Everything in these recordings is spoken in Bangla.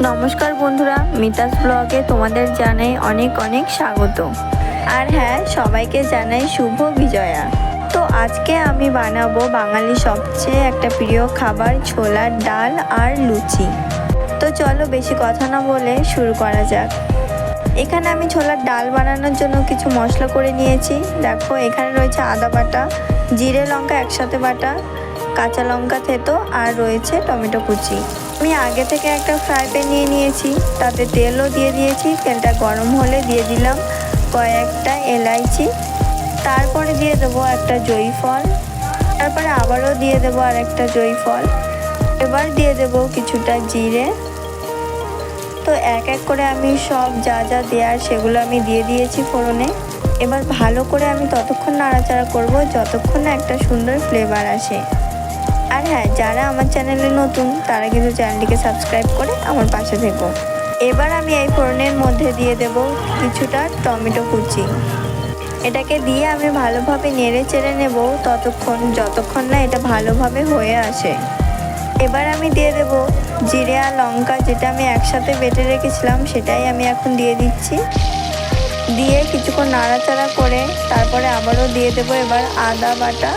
নমস্কার বন্ধুরা, মিতাস ব্লগে তোমাদের জানাই অনেক অনেক স্বাগত। আর হ্যাঁ, সবাইকে জানাই শুভ বিজয়া। তো আজকে আমি বানাবো বাঙালি সবচেয়ে একটা প্রিয় খাবার, ছোলার ডাল আর লুচি। তো চলো বেশি কথা না বলে শুরু করা যাক। এখানে আমি ছোলার ডাল বানানোর জন্য কিছু মশলা করে নিয়েছি। দেখো, এখানে রয়েছে আদা বাটা, জিরে লঙ্কা একসাথে বাটা, কাঁচা লঙ্কা থেতো আর রয়েছে টমেটো কুচি। আমি আগে থেকে একটা ফ্রাই প্যান নিয়ে নিয়েছি, তাতে তেলও দিয়ে দিয়েছি। তেলটা গরম হলে দিয়ে দিলাম কয়েকটা এলাইচি, তারপরে দিয়ে দেবো একটা জয়িফল, তারপরে আবারও দিয়ে দেবো আর একটা জয়িফল। এবার দিয়ে দেবো কিছুটা জিরে। তো এক এক করে আমি সব যা যা দেওয়ার সেগুলো আমি দিয়ে দিয়েছি ফোড়নে। এবার ভালো করে আমি ততক্ষণ নাড়াচাড়া করব যতক্ষণ না একটা সুন্দর ফ্লেভার আসে। আর হ্যাঁ, যারা আমার চ্যানেলে নতুন তারা কিন্তু চ্যানেলটিকে সাবস্ক্রাইব করে আমার পাশে থেকো। এবার আমি এই ফোড়নের মধ্যে দিয়ে দেব কিছুটা টমেটো কুচি। এটাকে দিয়ে আমি ভালোভাবে নেড়ে চেড়ে নেব যতক্ষণ না এটা ভালোভাবে হয়ে আসে। এবার আমি দিয়ে দেব জিরে আর লঙ্কা, যেটা আমি একসাথে বেটে রেখেছিলাম সেটাই আমি এখন দিয়ে দিচ্ছি। দিয়ে কিছুক্ষণ নাড়াচাড়া করে তারপরে আবারও দিয়ে দেবো এবার আদা বাটা।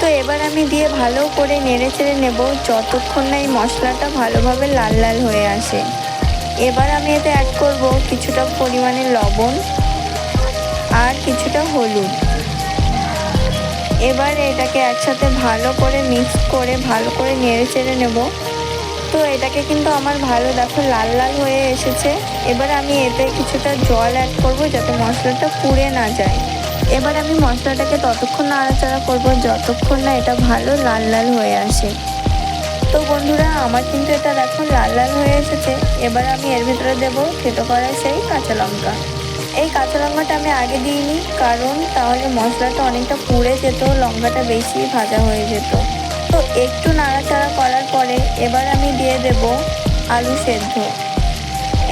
তো এবার আমি দিয়ে ভালো করে নেড়ে চেড়ে নেব যতক্ষণ না এই মশলাটা ভালোভাবে লাল লাল হয়ে আসে। এবার আমি এতে অ্যাড করব কিছুটা পরিমাণে লবণ আর কিছুটা হলুদ। এবার এটাকে একসাথে ভালো করে মিক্স করে ভালো করে নেড়ে চেড়ে নেব। তো এটাকে কিন্তু আমার দেখো লাল লাল হয়ে এসেছে। এবার আমি এতে কিছুটা জল অ্যাড করব যাতে মশলাটা পুড়ে না যায়। এবার আমি মশলাটাকে ততক্ষণ নাড়াচাড়া করব যতক্ষণ না এটা ভালো লাল লাল হয়ে আসে। তো বন্ধুরা, আমার কিন্তু এটা দেখো লাল লাল হয়ে এসেছে। এবার আমি এর ভিতরে দেবো থেতো করা সেই কাঁচা লঙ্কা। এই কাঁচা লঙ্কাটা আমি আগে দিইনি, কারণ তাহলে মশলাটা অনেকটা পুড়ে যেত, লঙ্কাটা বেশি ভাজা হয়ে যেত। তো একটু নাড়াচাড়া করার পরে এবার আমি দিয়ে দেব আলু সেদ্ধ।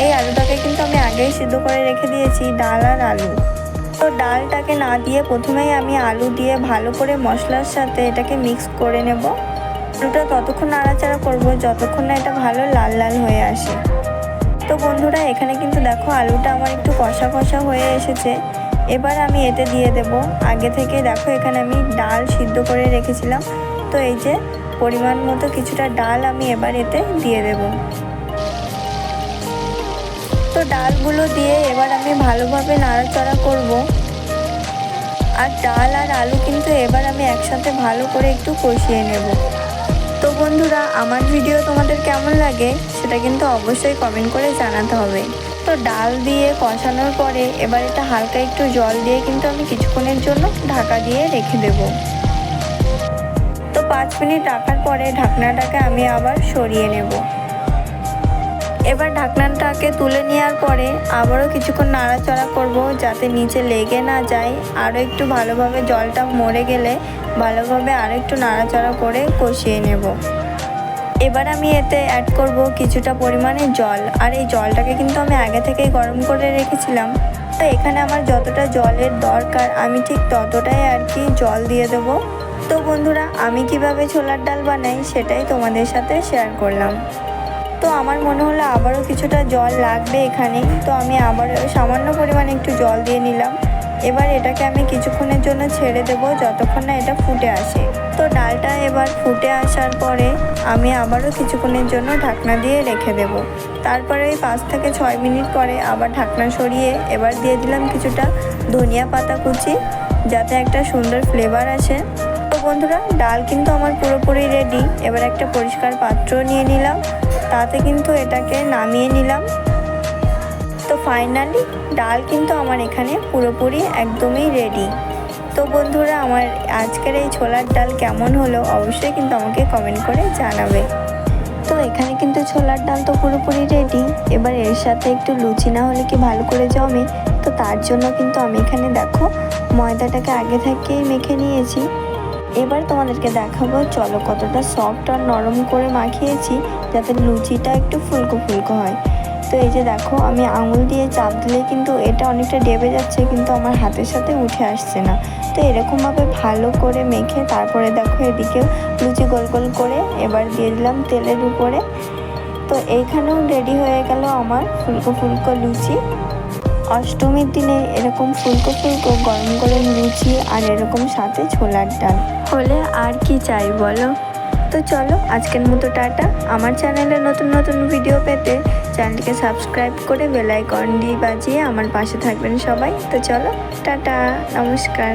এই আলুটাকে কিন্তু আমি আগেই সিদ্ধ করে রেখে দিয়েছি, ডাল আর আলু। তো ডালটাকে না দিয়ে প্রথমেই আমি আলু দিয়ে ভালো করে মশলার সাথে এটাকে মিক্স করে নেব। আলুটা ততক্ষণ নাড়াচাড়া করব যতক্ষণ না এটা ভালো লাল লাল হয়ে আসে। তো বন্ধুরা, এখানে কিন্তু দেখো আলুটা আমার একটু কষা কষা হয়ে এসেছে। এবার আমি এতে দিয়ে দেব আগে থেকে দেখো এখানে আমি ডাল সিদ্ধ করে রেখেছিলাম। তো এই যে পরিমাণ মতো কিছুটা ডাল আমি এবার এতে দিয়ে দেব। তো ডালগুলো দিয়ে এবার আমি ভালোভাবে নাড়াচাড়া করব। আর ডাল আর আলু কিন্তু এবার আমি একসাথে ভালো করে একটু কষিয়ে নেব। তো বন্ধুরা, আমার ভিডিও তোমাদের কেমন লাগে সেটা কিন্তু অবশ্যই কমেন্ট করে জানাতে হবে। তো ডাল দিয়ে কষানোর পরে এবার এটা হালকা একটু জল দিয়ে কিন্তু আমি কিছুক্ষণের জন্য ঢাকা দিয়ে রেখে দেব। তো 5 মিনিট রাখার পরে ঢাকনাটাকে আমি আবার সরিয়ে নেব। এবার ঢাকনাটাকে তুলে নেওয়ার পরে আবারও কিছুক্ষণ নাড়াচাড়া করব যাতে নিচে লেগে না যায়। আরও একটু ভালোভাবে জলটা মরে গেলে ভালোভাবে আরও একটু নাড়াচাড়া করে কষিয়ে নেব। এবার আমি এতে অ্যাড করব কিছুটা পরিমাণে জল। আর এই জলটাকে কিন্তু আমি আগে থেকেই গরম করে রেখেছিলাম। তো এখানে আমার যতটা জলের দরকার আমি ঠিক ততটাই আর কি জল দিয়ে দেবো। তো বন্ধুরা, আমি কিভাবে ছোলার ডাল বানাই সেটাই তোমাদের সাথে শেয়ার করলাম। তো আমার মনে হলো আবারও কিছুটা জল লাগবে এখানে, তো আমি আবারও সামান্য পরিমাণে একটু জল দিয়ে নিলাম। এবার এটাকে আমি কিছুক্ষণের জন্য ছেড়ে দেবো যতক্ষণ না এটা ফুটে আসে। তো ডালটা এবার ফুটে আসার পরে আমি আবারও কিছুক্ষণের জন্য ঢাকনা দিয়ে রেখে দেব। তারপরে ওই 5 থেকে 6 মিনিট পরে আবার ঢাকনা সরিয়ে এবার দিয়ে দিলাম কিছুটা ধনিয়া পাতা কুচি, যাতে একটা সুন্দর ফ্লেভার আসে। তো বন্ধুরা, ডাল কিন্তু আমার পুরোপুরি রেডি। এবার একটা পরিষ্কার পাত্র নিয়ে নিলাম, তাতে কিন্তু এটাকে নামিয়ে নিলাম। তো ফাইনালি ডাল কিন্তু আমার এখানে পুরোপুরি একদমই রেডি। তো বন্ধুরা, আমার আজকের এই ছোলার ডাল কেমন হলো অবশ্যই কিন্তু আমাকে কমেন্ট করে জানাবে। তো এখানে কিন্তু ছোলার ডাল তো পুরোপুরি রেডি। এবার এর সাথে একটু লুচি না হলে কি ভালো করে জমে। তো তার জন্য কিন্তু আমি এখানে দেখো ময়দাটাকে আগে থেকেই মেখে নিয়েছি। এবার তোমাদেরকে দেখাবো চলো কতটা সফট আর নরম করে মাখিয়েছি যাতে লুচিটা একটু ফুলকো ফুলকো হয়। তো এই যে দেখো, আমি আঙুল দিয়ে চাপ দিলে কিন্তু এটা অনেকটা ডেবে যাচ্ছে, কিন্তু আমার হাতের সাথে উঠে আসছে না। তো এরকমভাবে ভালো করে মেখে তারপরে দেখো এদিকেও লুচি গোল গোল করে এবার দিয়ে দিলাম তেলের উপরে। তো এইখানেও রেডি হয়ে গেল আমার ফুলকো ফুলকো লুচি। অষ্টমীর দিনে এরকম ফুলকো ফুলকো গরম গরম লুচি আর এরকম সাথে ছোলার ডাল হলে আর কি চাই বলো। তো চলো আজকের মতো টাটা। আমার চ্যানেলে নতুন নতুন ভিডিও পেতে চ্যানেলটিকে সাবস্ক্রাইব করে বেল আইকন দিয়ে বাজিয়ে আমার পাশে থাকবেন সবাই। তো চলো টাটা, নমস্কার।